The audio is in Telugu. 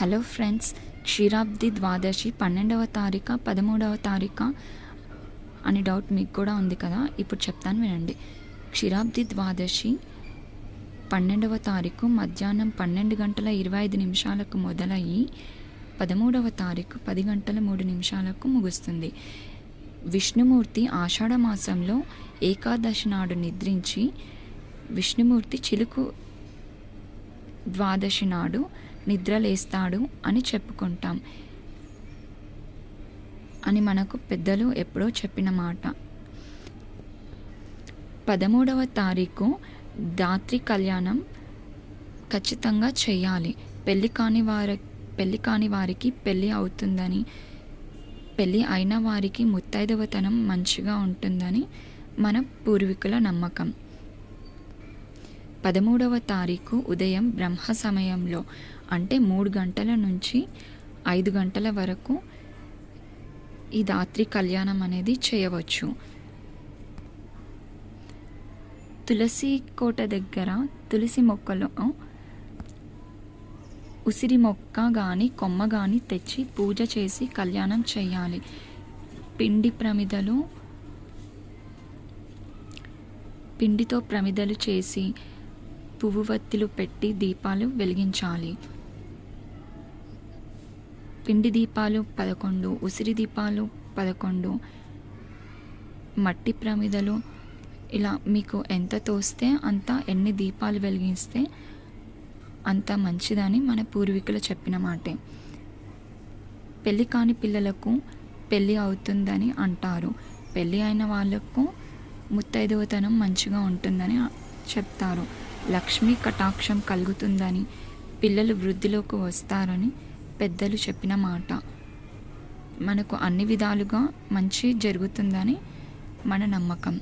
హలో ఫ్రెండ్స్, క్షీరాబ్ది ద్వాదశి 12వ తారీఖు 13వ తారీఖు అని డౌట్ మీకు కూడా ఉంది కదా. ఇప్పుడు చెప్తాను వినండి. క్షీరాబ్ది ద్వాదశి 12వ తారీఖు మధ్యాహ్నం 12:25 మొదలయ్యి 13వ తారీఖు 10:03 ముగుస్తుంది. విష్ణుమూర్తి ఆషాఢ మాసంలో ఏకాదశి నాడు నిద్రించి విష్ణుమూర్తి చిలుకు ద్వాదశి నాడు నిద్రలేస్తాడు అని చెప్పుకుంటాం అని మనకు పెద్దలు ఎప్పుడో చెప్పిన మాట. 13వ తారీఖు దాత్రి కళ్యాణం ఖచ్చితంగా చేయాలి. పెళ్ళి కాని వారికి పెళ్ళి అవుతుందని, పెళ్ళి అయిన వారికి ముత్తైదవతనం మంచిగా ఉంటుందని మన పూర్వీకుల నమ్మకం. 13వ తారీఖు ఉదయం బ్రహ్మ సమయంలో అంటే 3 గంటల నుంచి 5 గంటల వరకు ఈ రాత్రి కళ్యాణం అనేది చేయవచ్చు. తులసి కోట దగ్గర తులసి మొక్కలో ఉసిరి మొక్క కానీ కొమ్మ కానీ తెచ్చి పూజ చేసి కళ్యాణం చేయాలి. పిండితో ప్రమిదలు చేసి పువ్వువత్తులు పెట్టి దీపాలు వెలిగించాలి. పిండి దీపాలు 11, ఉసిరి దీపాలు 11, మట్టి ప్రమిదలు, ఇలా మీకు ఎంత తోస్తే అంత, ఎన్ని దీపాలు వెలిగిస్తే అంత మంచిదని మన పూర్వీకులు చెప్పిన మాటే. పెళ్ళి కాని పిల్లలకు పెళ్ళి అవుతుందని అంటారు. పెళ్ళి అయిన వాళ్ళకు ముత్తైదువతనం మంచిగా ఉంటుందని చెప్తారు. లక్ష్మీ కటాక్షం కలుగుతుందని, పిల్లలు వృద్ధిలోకి వస్తారని పెద్దలు చెప్పిన మాట. మనకు అన్ని విధాలుగా మంచి జరుగుతుందని మన నమ్మకం.